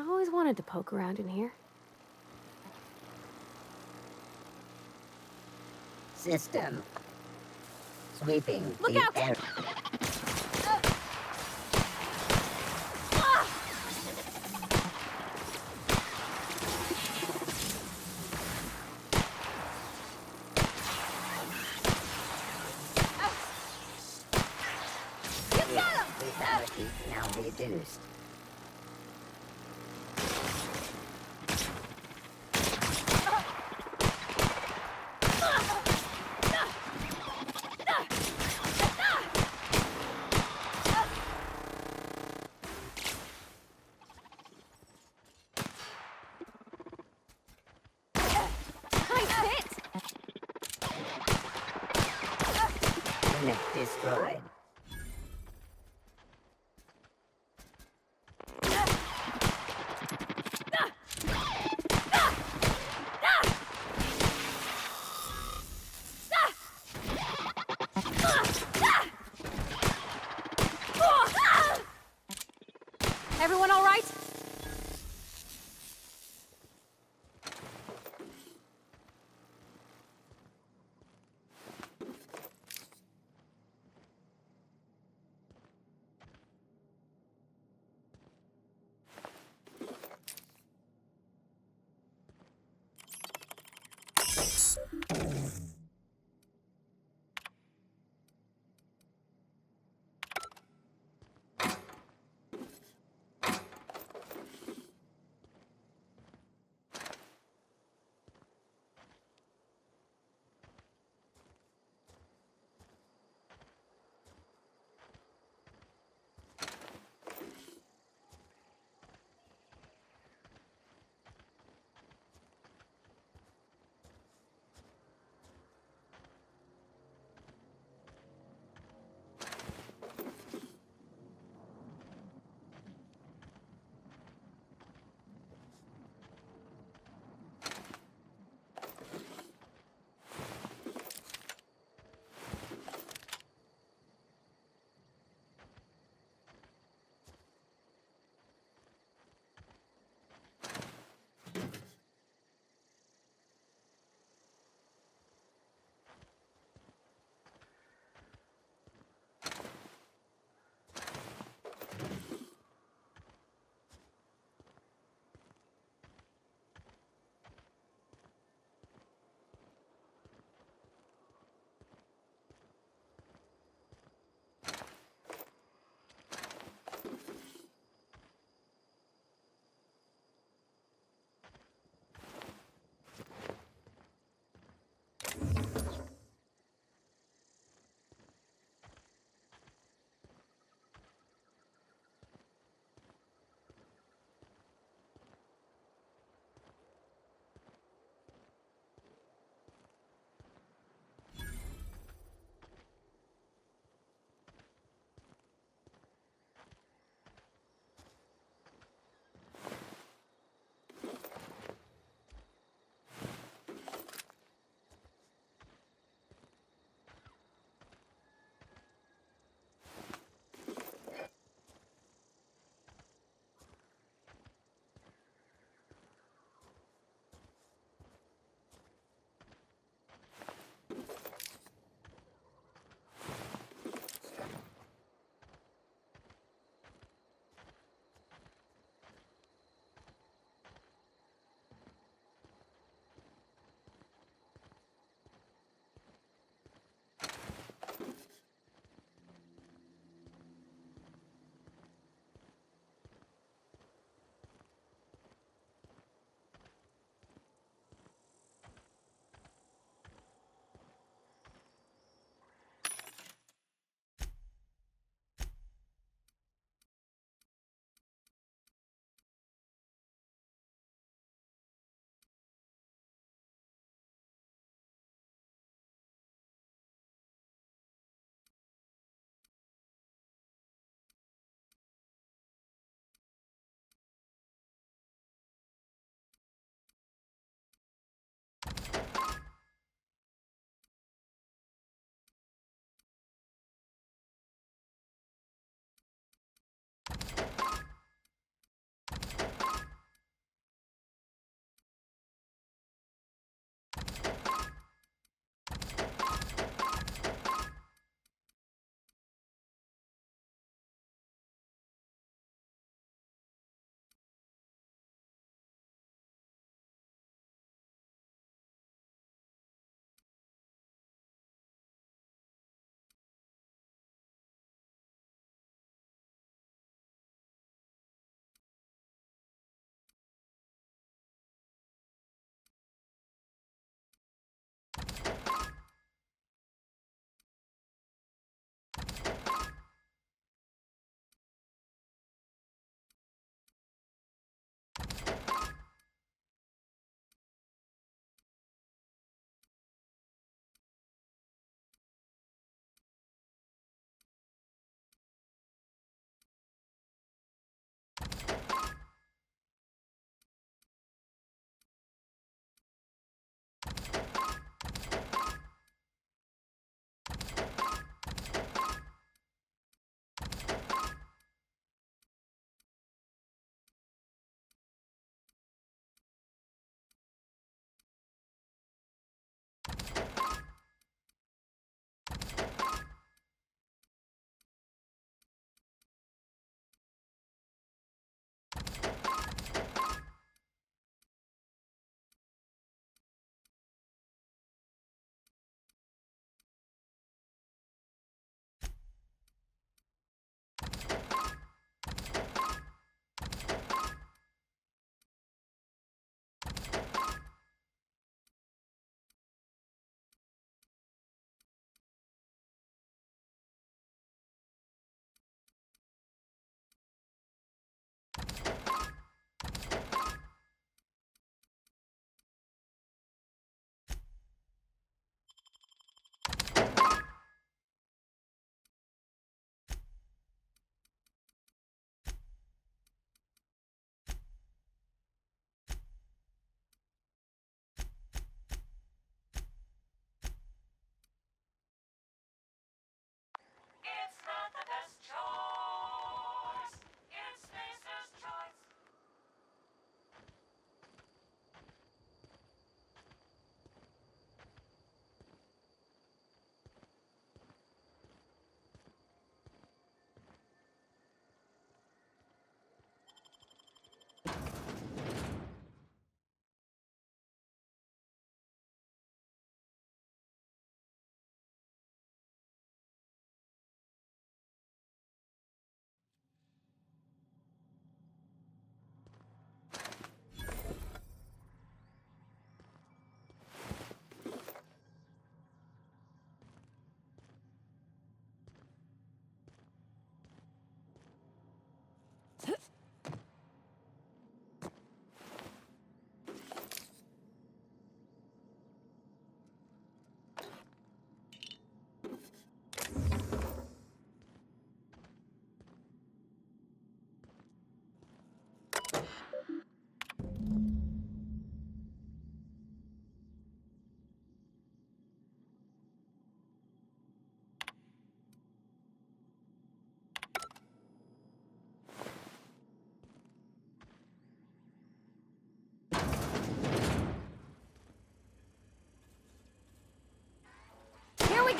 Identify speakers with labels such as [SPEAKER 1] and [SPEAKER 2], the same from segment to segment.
[SPEAKER 1] always wanted to poke around in here.
[SPEAKER 2] System. Sweeping
[SPEAKER 1] Look
[SPEAKER 2] the
[SPEAKER 1] out!
[SPEAKER 2] air. Lethality now reduced. Unit destroyed.
[SPEAKER 1] Everyone all right?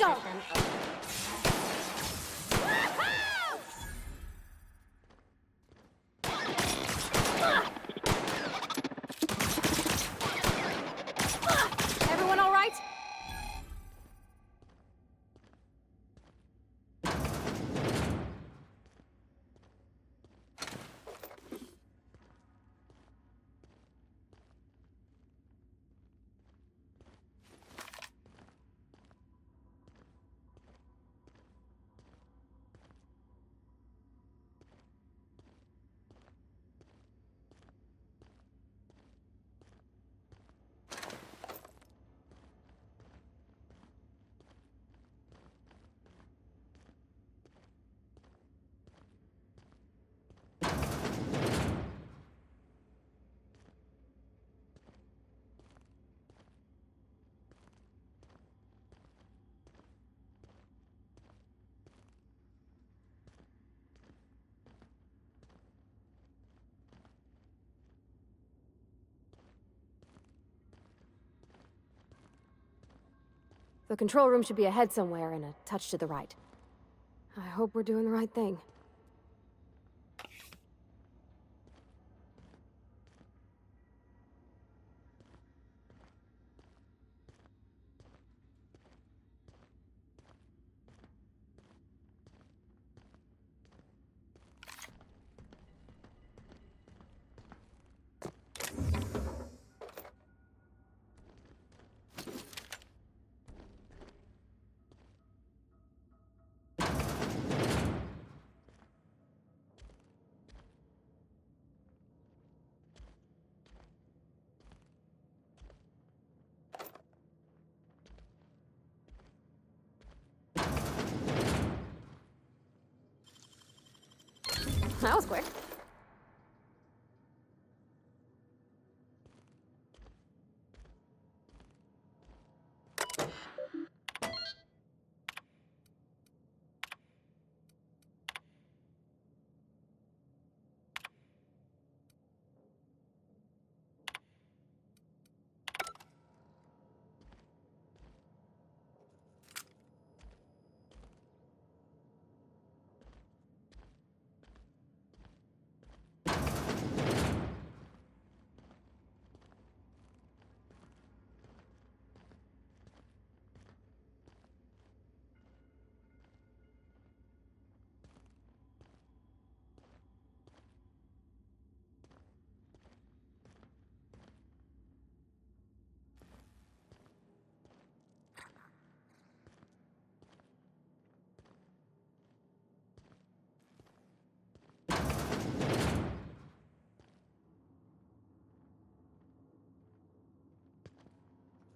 [SPEAKER 1] go! Everyone all right? The control room should be ahead somewhere and a touch to the right. I hope we're doing the right thing. That was quick.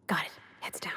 [SPEAKER 1] Got it. Heads down.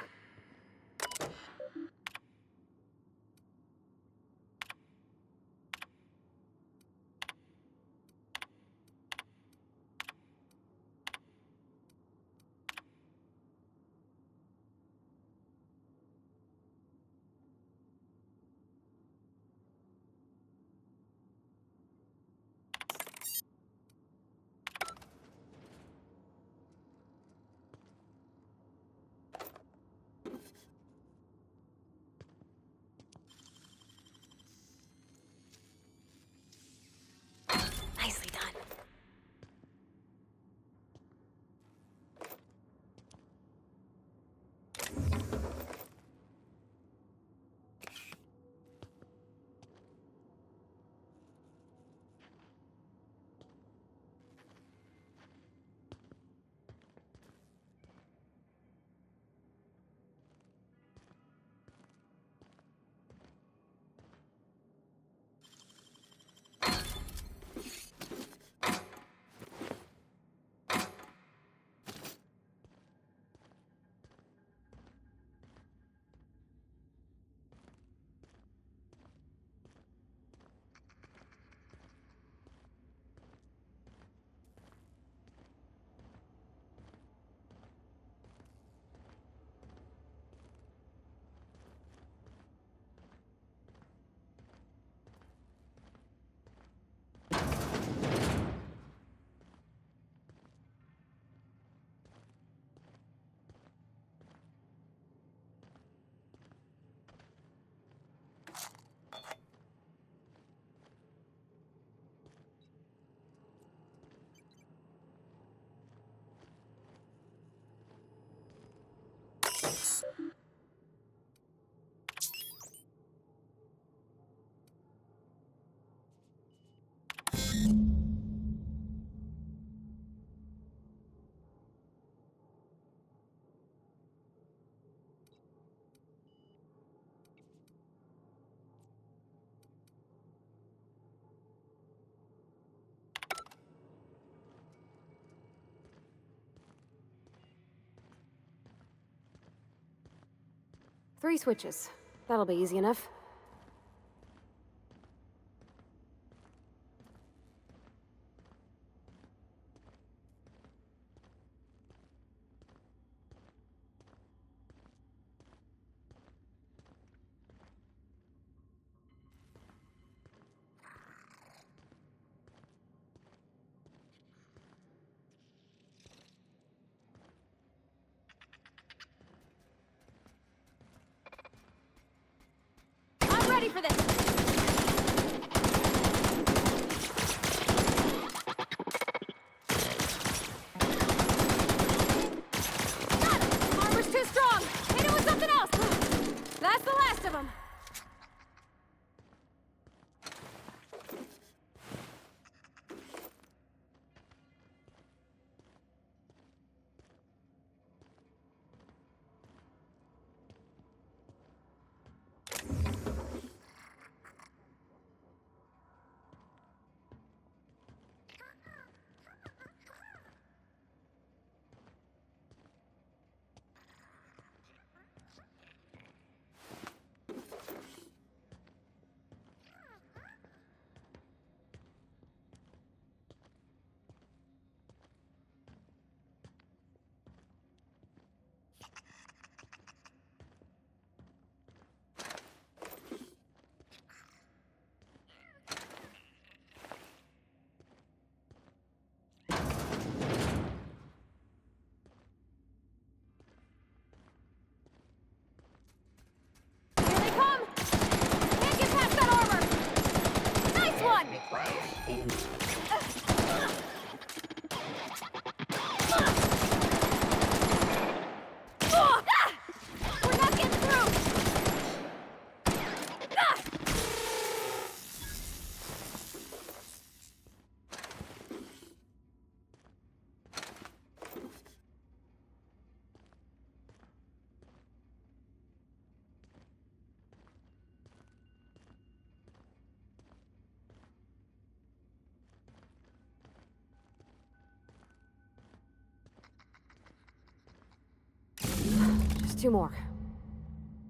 [SPEAKER 1] 3 switches. That'll be easy enough. I'm ready for this! Got him! Armor's too strong! Hit it with something else! That's the last of them! Here they come! Can't get past that armor! Nice one!
[SPEAKER 2] Requires in
[SPEAKER 1] We're not getting through! Ah! Just 2 more.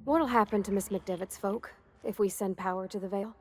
[SPEAKER 1] What'll happen to Miss McDevitt's folk if we send power to the Vale?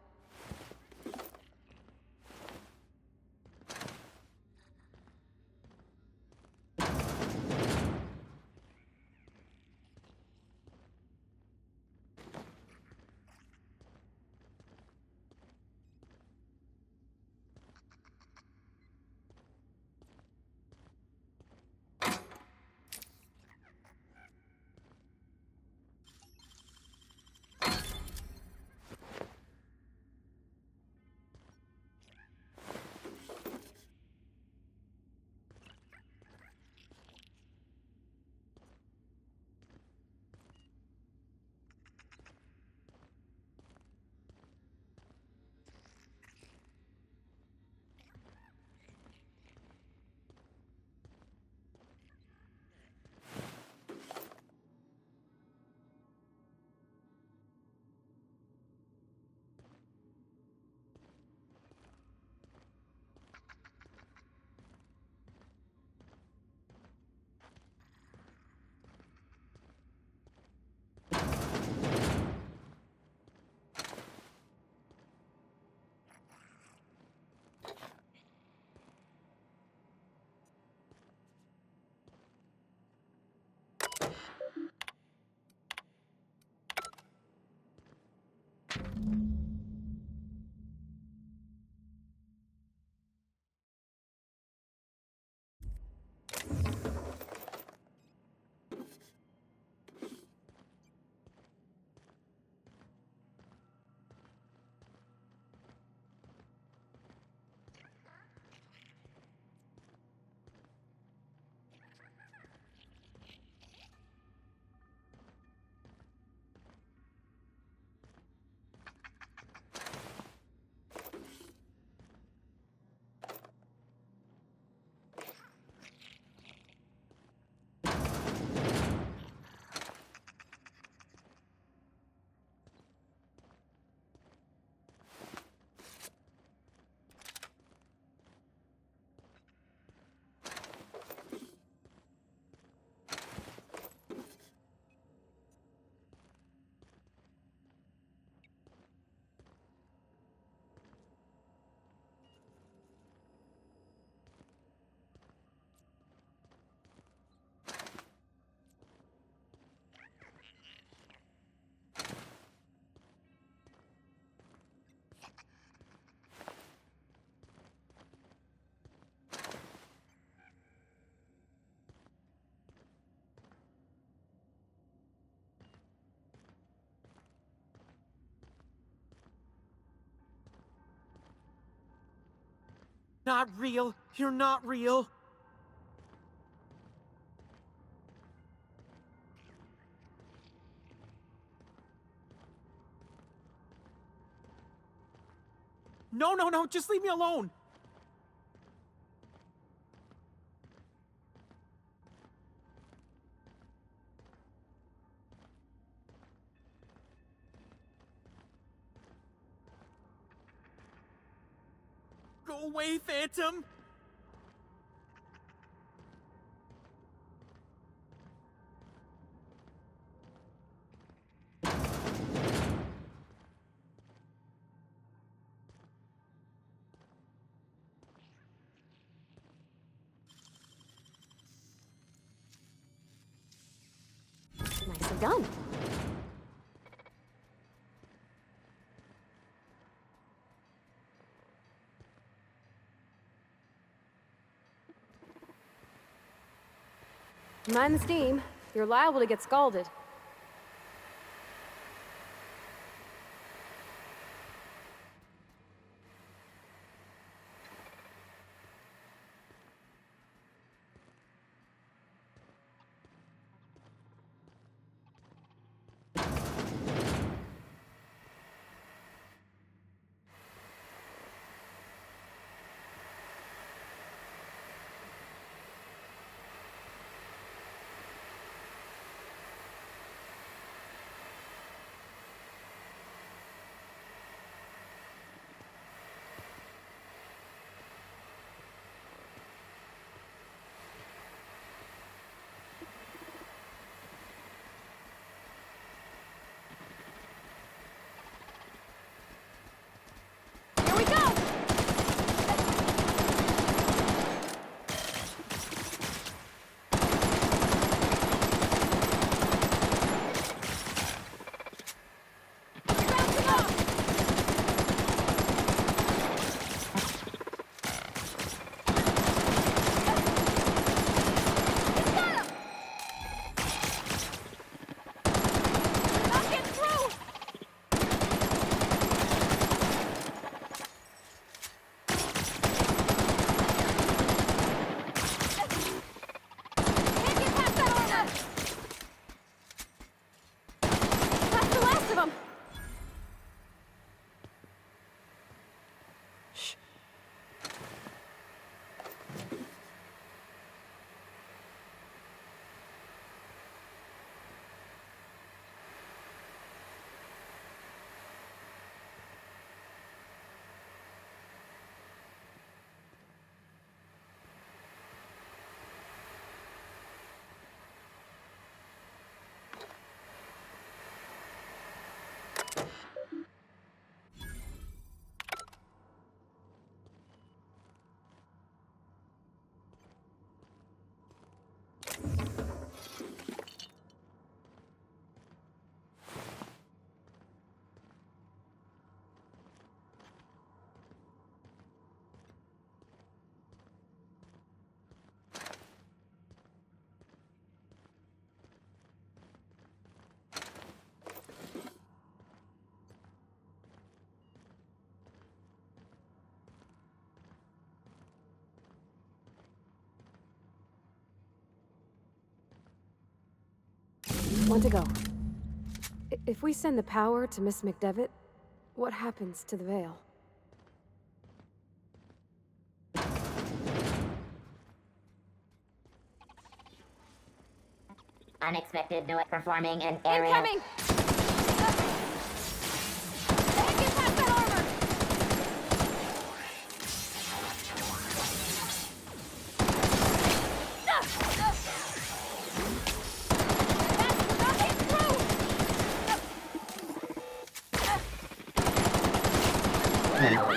[SPEAKER 3] Not real. You're not real. No, no, no, just leave me alone. Go away, Phantom.
[SPEAKER 1] Nicely done. Mind the steam. You're liable to get scalded. Here we go! Bouncing off! Not getting through! Can't get past that armor! That's the last of them! Shh. One to go. If we send the power to Miss McDevitt, what happens to the Veil?
[SPEAKER 2] Unexpected duet performing an aerial.
[SPEAKER 1] Incoming! Can't get past that armor! That's not getting through! Not getting through!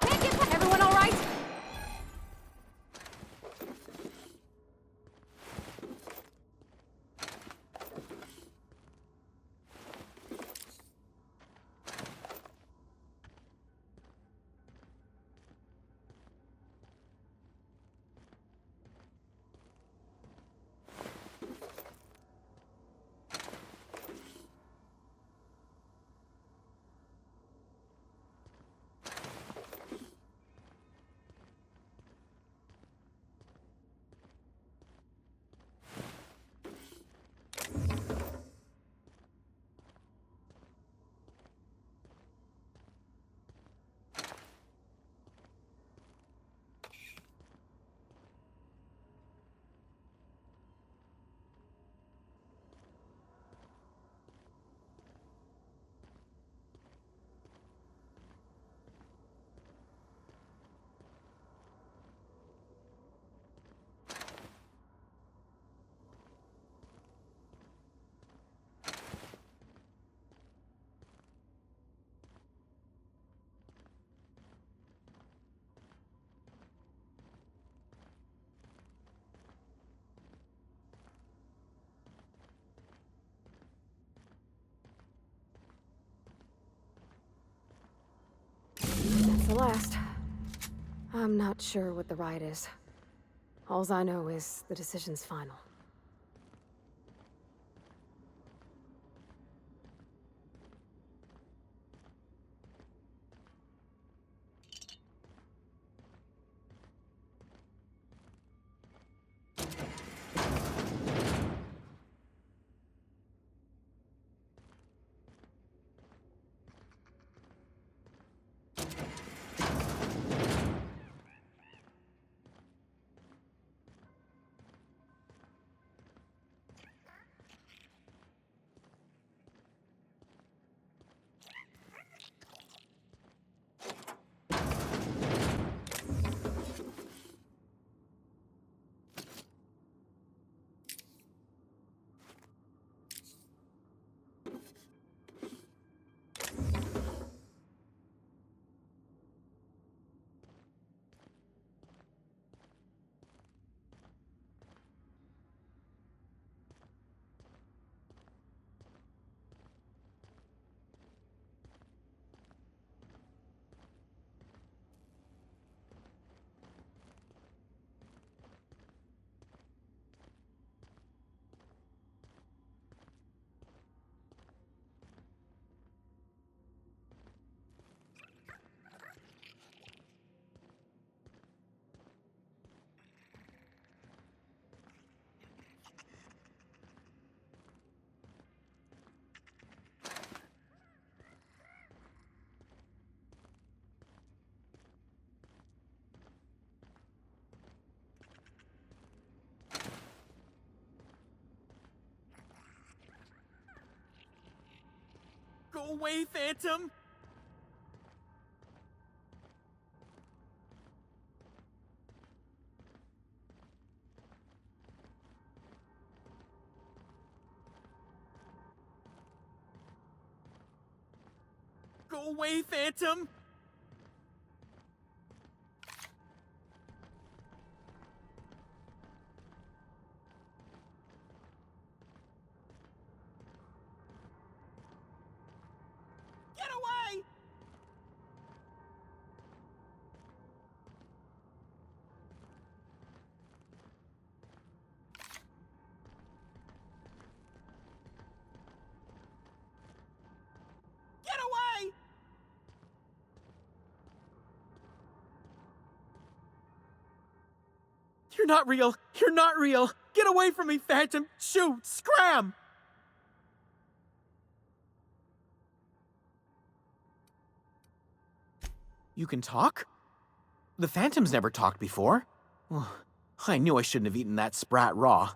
[SPEAKER 1] Can't get past. Everyone all right? the last. I'm not sure what the right is. Alls I know is the decision's final.
[SPEAKER 3] Go away, Phantom! Go away, Phantom! Get away! Get away! You're not real! You're not real! Get away from me, Phantom! Shoot! Scram! You can talk? The Phantom's never talked before. Ugh, I knew I shouldn't have eaten that sprat raw.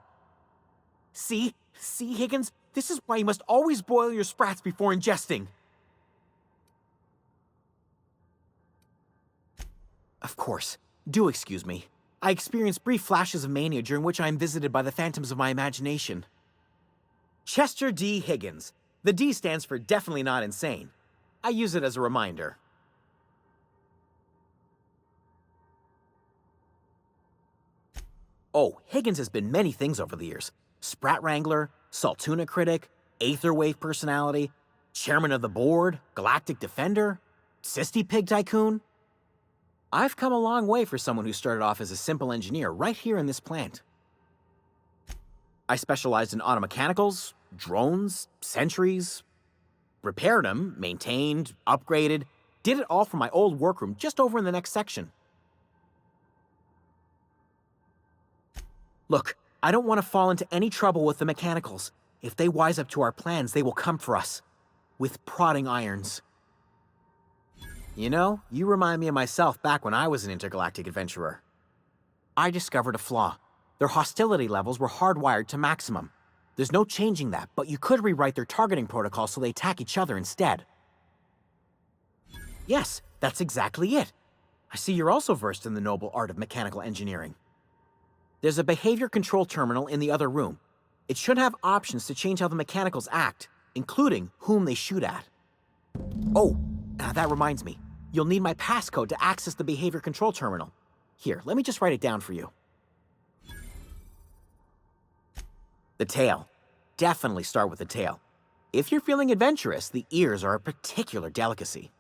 [SPEAKER 3] See? See, Higgins? This is why you must always boil your sprats before ingesting. Of course. Do excuse me. I experience brief flashes of mania during which I am visited by the phantoms of my imagination. Chester D. Higgins. The D stands for definitely not insane. I use it as a reminder. Oh, Higgins has been many things over the years. Sprat Wrangler, Saltuna Critic, Aetherwave Personality, Chairman of the Board, Galactic Defender, Sisty Pig Tycoon. I've come a long way for someone who started off as a simple engineer right here in this plant. I specialized in automechanicals, drones, sentries, repaired them, maintained, upgraded, did it all from my old workroom just over in the next section. Look, I don't want to fall into any trouble with the mechanicals. If they wise up to our plans, they will come for us. With prodding irons. You know, you remind me of myself back when I was an intergalactic adventurer. I discovered a flaw. Their hostility levels were hardwired to maximum. There's no changing that, but you could rewrite their targeting protocol so they attack each other instead. Yes, that's exactly it. I see you're also versed in the noble art of mechanical engineering. There's a behavior control terminal in the other room. It should have options to change how the mechanicals act, including whom they shoot at. Oh, that reminds me. You'll need my passcode to access the behavior control terminal. Here, let me just write it down for you. The tail. Definitely start with the tail. If you're feeling adventurous, the ears are a particular delicacy.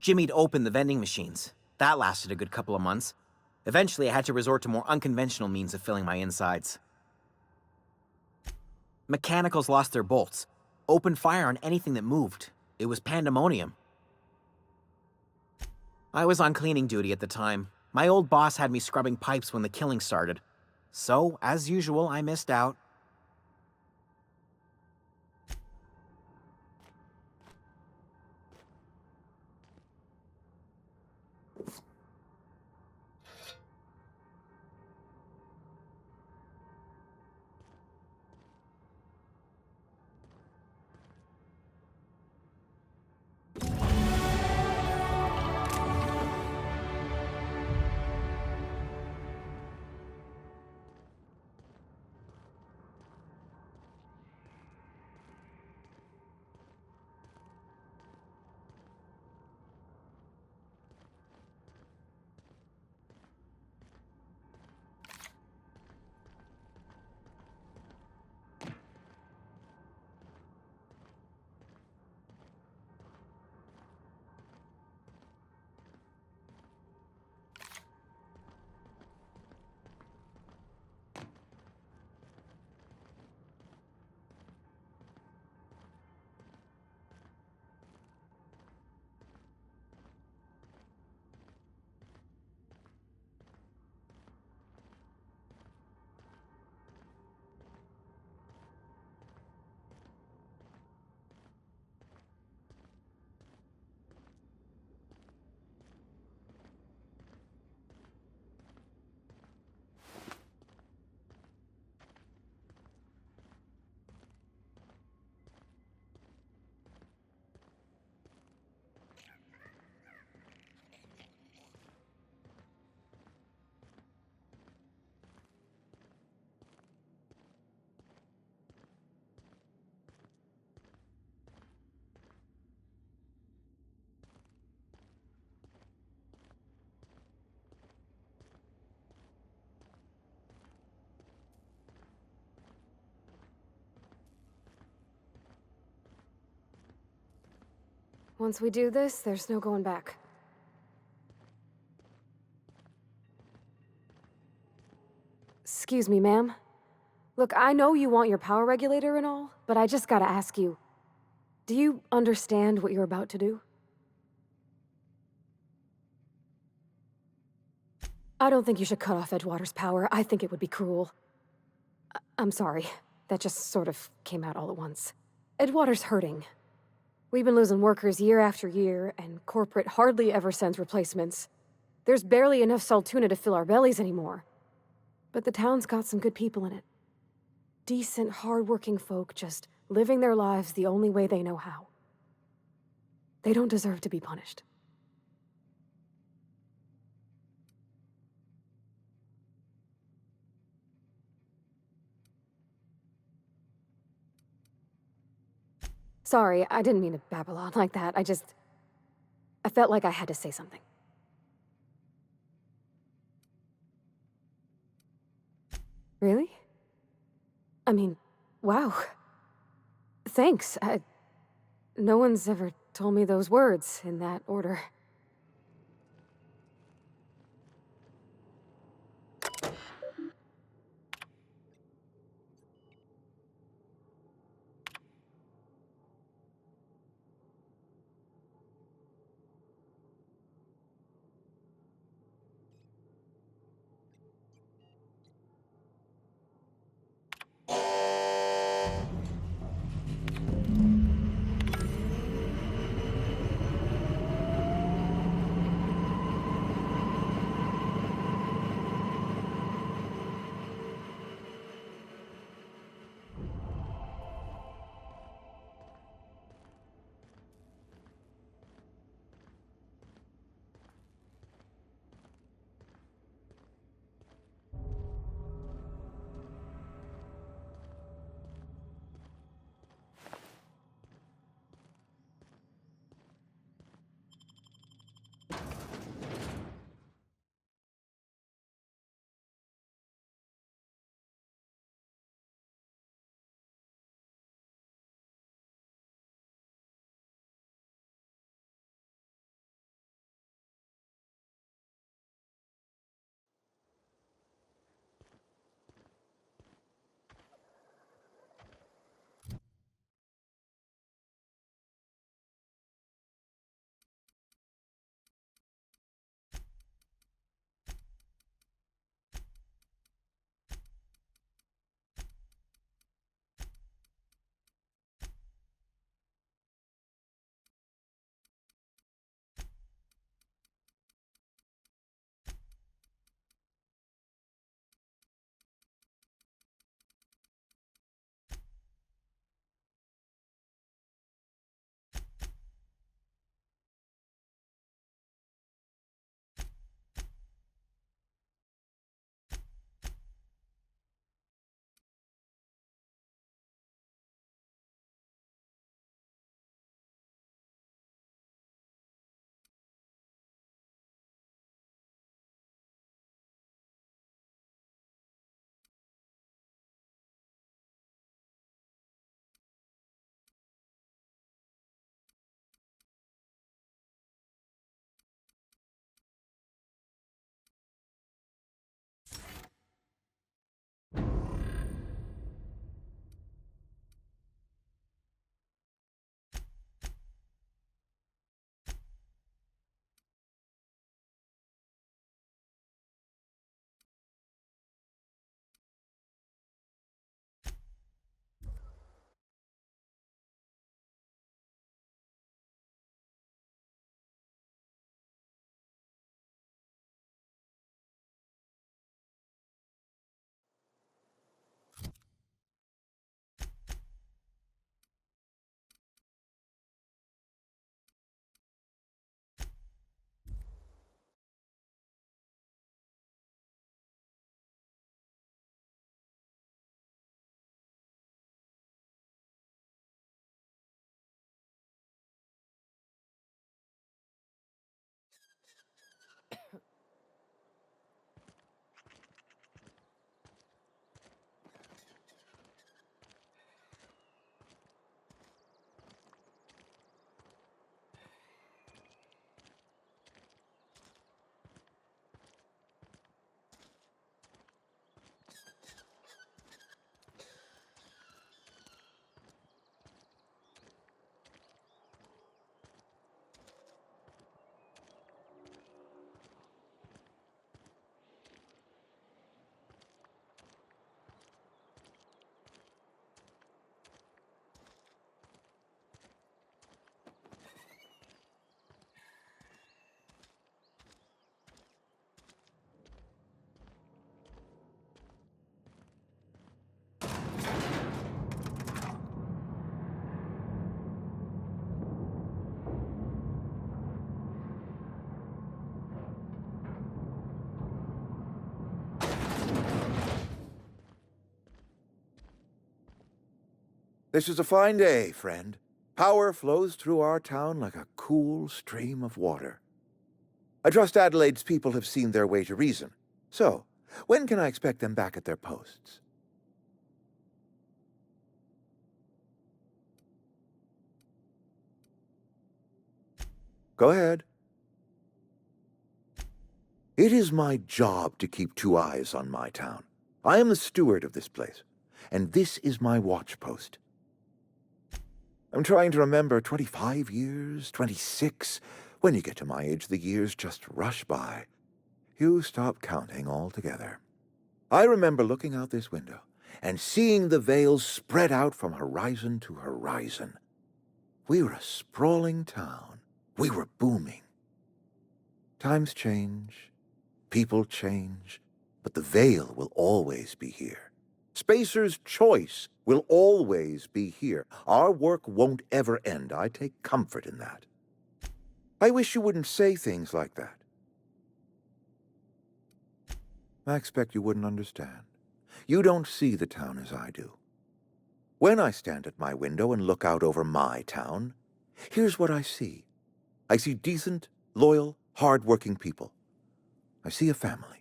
[SPEAKER 3] Jimmy'd opened the vending machines. That lasted a good couple of months. Eventually, I had to resort to more unconventional means of filling my insides. Mechanicals lost their bolts, opened fire on anything that moved. It was pandemonium. I was on cleaning duty at the time. My old boss had me scrubbing pipes when the killing started. So, as usual, I missed out.
[SPEAKER 1] Once we do this, there's no going back. Excuse me, ma'am. Look, I know you want your power regulator and all, but I just gotta ask you, do you understand what you're about to do? I don't think you should cut off Edgewater's power. I think it would be cruel. I'm sorry. That just sort of came out all at once. Edgewater's hurting. We've been losing workers year after year, and corporate hardly ever sends replacements. There's barely enough Saltuna to fill our bellies anymore. But the town's got some good people in it. Decent, hard-working folk just living their lives the only way they know how. They don't deserve to be punished. Sorry, I didn't mean to babble on like that. I felt like I had to say something. Really? I mean, wow. Thanks. No one's ever told me those words in that order.
[SPEAKER 4] This is a fine day, friend. Power flows through our town like a cool stream of water. I trust Adelaide's people have seen their way to reason. So, when can I expect them back at their posts? Go ahead. It is my job to keep two eyes on my town. I am the steward of this place, and this is my watch post. I'm trying to remember 25 years, 26. When you get to my age, the years just rush by. You stop counting altogether. I remember looking out this window and seeing the Vale spread out from horizon to horizon. We were a sprawling town. We were booming. Times change, people change, but the Vale will always be here. Spacer's Choice will always be here. Our work won't ever end. I take comfort in that. I wish you wouldn't say things like that. I expect you wouldn't understand. You don't see the town as I do. When I stand at my window and look out over my town, here's what I see. I see decent, loyal, hard-working people. I see a family.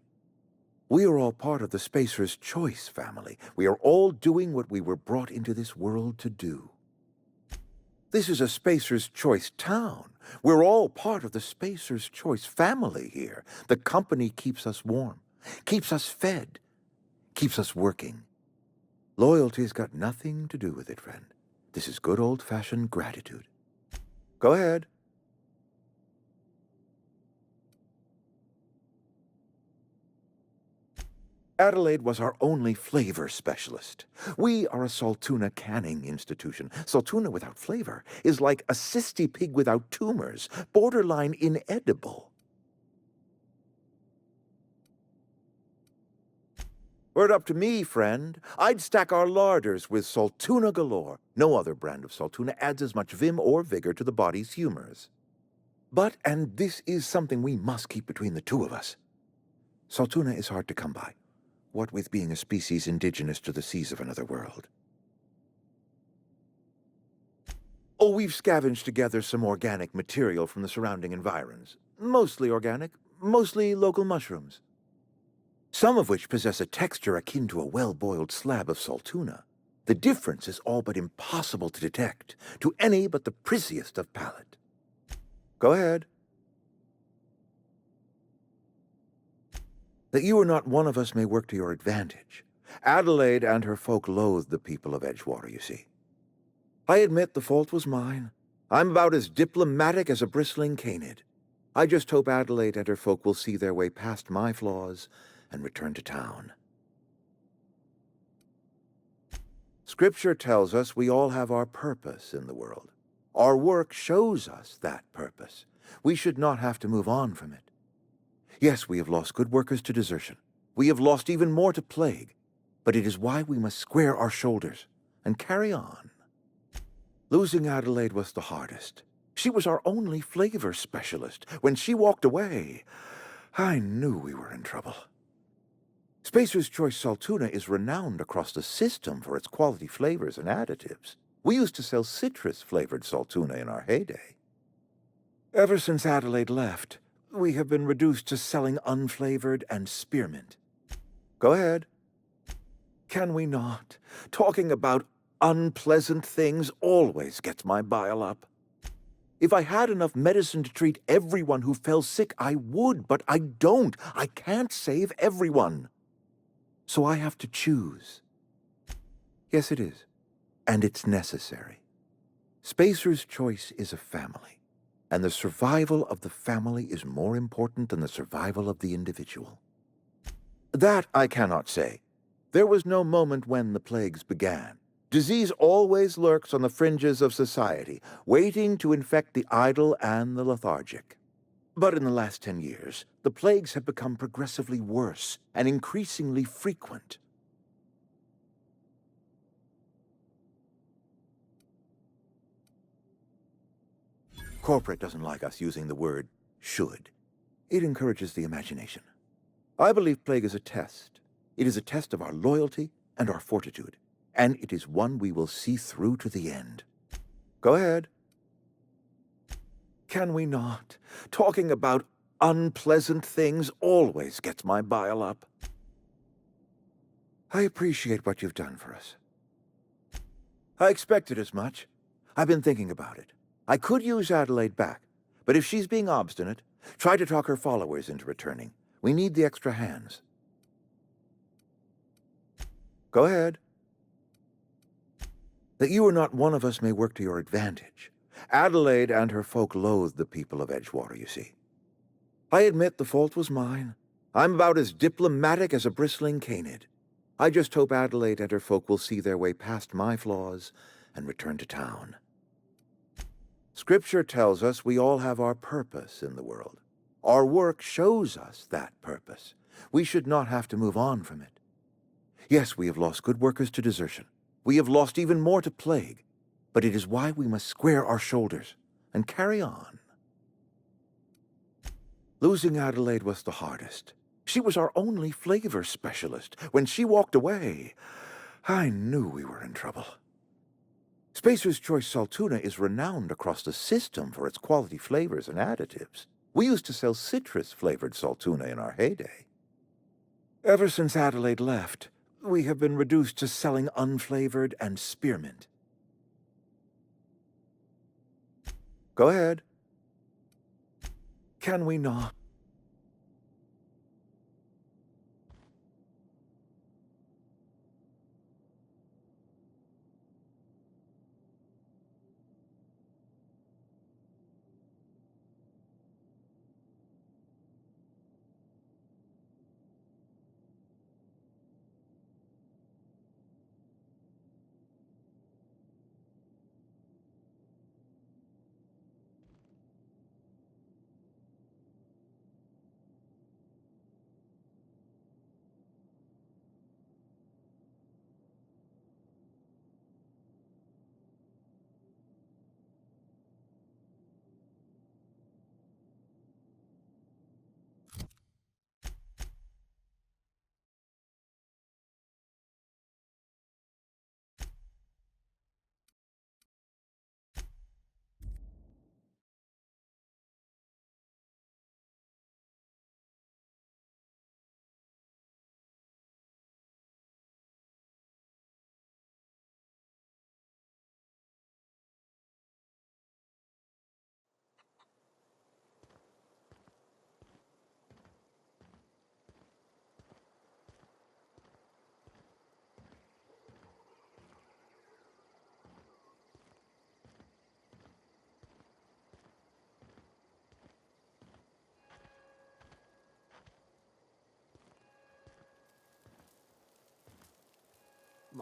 [SPEAKER 4] We are all part of the Spacer's Choice family. We are all doing what we were brought into this world to do. This is a Spacer's Choice town. We're all part of the Spacer's Choice family here. The company keeps us warm, keeps us fed, keeps us working. Loyalty's got nothing to do with it, friend. This is good old-fashioned gratitude. Go ahead. Adelaide was our only flavor specialist. We are a Saltuna canning institution. Saltuna without flavor is like a cysty pig without tumors, borderline inedible. Were it up to me, friend, I'd stack our larders with Saltuna galore. No other brand of Saltuna adds as much vim or vigor to the body's humors. But, and this is something we must keep between the two of us, Saltuna is hard to come by. What with being a species indigenous to the seas of another world. Oh, we've scavenged together some organic material from the surrounding environs. Mostly organic, mostly local mushrooms. Some of which possess a texture akin to a well-boiled slab of Saltuna. The difference is all but impossible to detect to any but the prissiest of palate. Go ahead. That you are not one of us may work to your advantage. Adelaide and her folk loathe the people of Edgewater, you see. I admit the fault was mine. I'm about as diplomatic as a bristling canid. I just hope Adelaide and her folk will see their way past my flaws and return to town. Scripture tells us we all have our purpose in the world. Our work shows us that purpose. We should not have to move on from it. Yes, we have lost good workers to desertion. We have lost even more to plague. But it is why we must square our shoulders and carry on. Losing Adelaide was the hardest. She was our only flavor specialist. When she walked away, I knew we were in trouble. Spacer's Choice Saltuna is renowned across the system for its quality flavors and additives. We used to sell citrus-flavored Saltuna in our heyday. Ever since Adelaide left, we have been reduced to selling unflavored and spearmint. Go ahead. Can we not? Talking about unpleasant things always gets my bile up. If I had enough medicine to treat everyone who fell sick, I would, but I don't. I can't save everyone. So I have to choose. Yes, it is. And it's necessary. Spacer's Choice is a family. And the survival of the family is more important than the survival of the individual. That I cannot say. There was no moment when the plagues began. Disease always lurks on the fringes of society, waiting to infect the idle and the lethargic. But in the last 10 years, the plagues have become progressively worse and increasingly frequent. Corporate doesn't like us using the word should. It encourages the imagination. I believe plague is a test. It is a test of our loyalty and our fortitude. and it is one we will see through to the end. Go ahead. Can we not? Talking about unpleasant things always gets my bile up. I appreciate what you've done for us. I expected as much. I've been thinking about it. I could use Adelaide back, but if she's being obstinate, try to talk her followers into returning. We need the extra hands. Go ahead. That you are not one of us may work to your advantage. Adelaide and her folk loathed the people of Edgewater, you see. I admit the fault was mine. I'm about as diplomatic as a bristling canid. I just hope Adelaide and her folk will see their way past my flaws and return to town. Scripture tells us we all have our purpose in the world. Our work shows us that purpose. We should not have to move on from it. Yes, we have lost good workers to desertion. We have lost even more to plague. But it is why we must square our shoulders and carry on. Losing Adelaide was the hardest. She was our only flavor specialist. When she walked away, I knew we were in trouble. Spacer's Choice Saltuna is renowned across the system for its quality flavors and additives. We used to sell citrus-flavored Saltuna in our heyday. Ever since Adelaide left, we have been reduced to selling unflavored and spearmint. Go ahead. Can we not?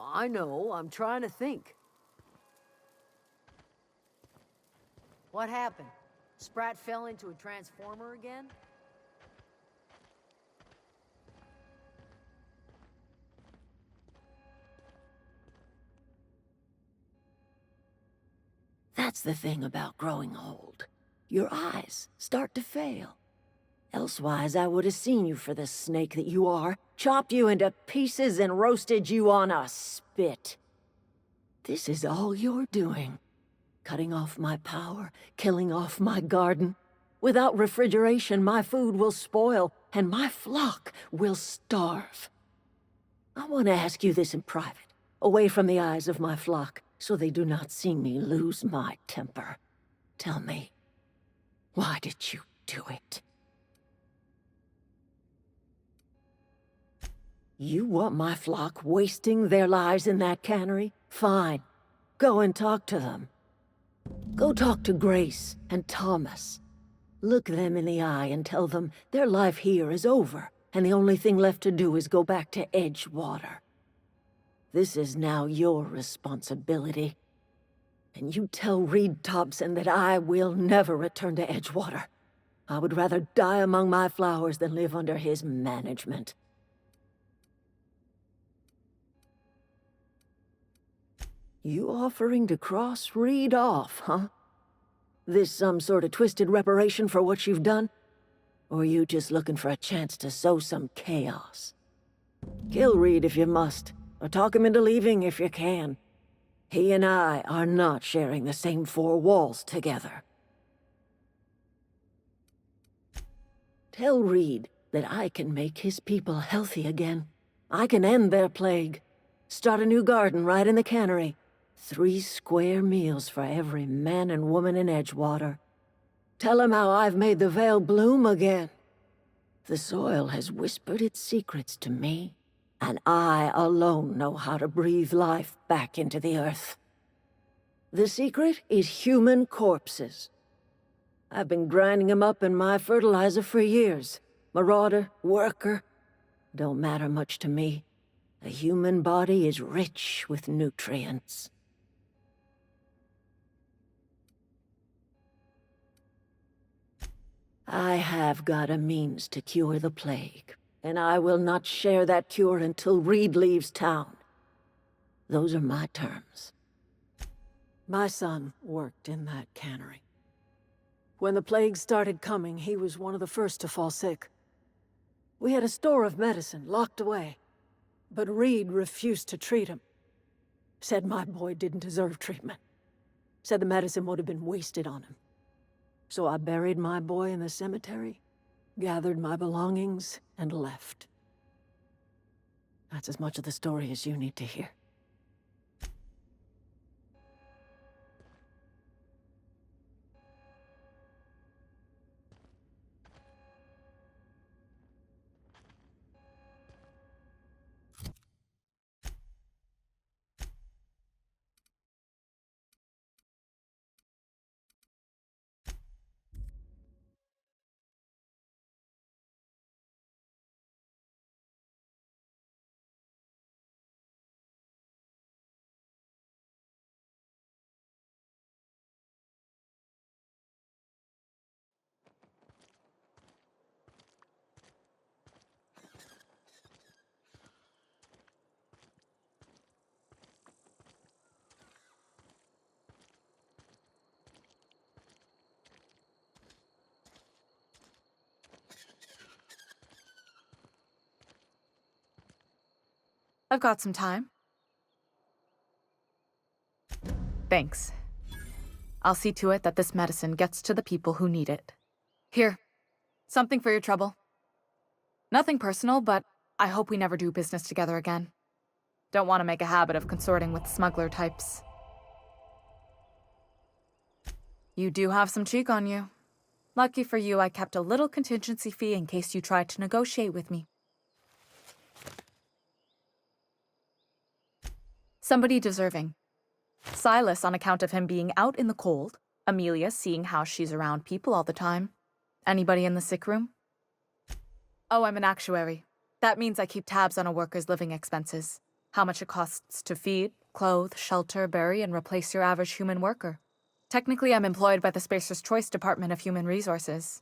[SPEAKER 5] I know, I'm trying to think. What happened? Sprat fell into a transformer again?
[SPEAKER 6] That's the thing about growing old. Your eyes start to fail. Elsewise, I would have seen you for the snake that you are, chopped you into pieces and roasted you on a spit. This is all you're doing. Cutting off my power, killing off my garden. Without refrigeration, my food will spoil, and my flock will starve. I want to ask you this in private, away from the eyes of my flock, so they do not see me lose my temper. Tell me, why did you do it? You want my flock wasting their lives in that cannery? Fine. Go and talk to them. Go talk to Grace and Thomas. Look them in the eye and tell them their life here is over, and the only thing left to do is go back to Edgewater. This is now your responsibility. And you tell Reed Thompson that I will never return to Edgewater. I would rather die among my flowers than live under his management. You offering to cross Reed off, huh? This some sort of twisted reparation for what you've done? Or you just looking for a chance to sow some chaos? Kill Reed if you must, or talk him into leaving if you can. He and I are not sharing the same four walls together. Tell Reed that I can make his people healthy again. I can end their plague. Start a new garden right in the cannery. 3 square meals for every man and woman in Edgewater. Tell him how I've made the Vale bloom again. The soil has whispered its secrets to me, and I alone know how to breathe life back into the earth. The secret is human corpses. I've been grinding them up in my fertilizer for years. Marauder, worker, don't matter much to me. A human body is rich with nutrients. I have got a means to cure the plague, and I will not share that cure until Reed leaves town. Those are my terms.
[SPEAKER 5] My son worked in that cannery. When the plague started coming, he was one of the first to fall sick. We had a store of medicine locked away, but Reed refused to treat him. Said my boy didn't deserve treatment. Said the medicine would have been wasted on him. So I buried my boy in the cemetery, gathered my belongings, and left. That's as much of the story as you need to hear.
[SPEAKER 7] I've got some time. Thanks. I'll see to it that this medicine gets to the people who need it. Here, something for your trouble. Nothing personal, but I hope we never do business together again. Don't want to make a habit of consorting with smuggler types. You do have some cheek on you. Lucky for you, I kept a little contingency fee in case you tried to negotiate with me. Somebody deserving. Silas on account of him being out in the cold. Amelia seeing how she's around people all the time. Anybody in the sick room? Oh, I'm an actuary. That means I keep tabs on a worker's living expenses. How much it costs to feed, clothe, shelter, bury, and replace your average human worker. Technically, I'm employed by the Spacer's Choice Department of Human Resources.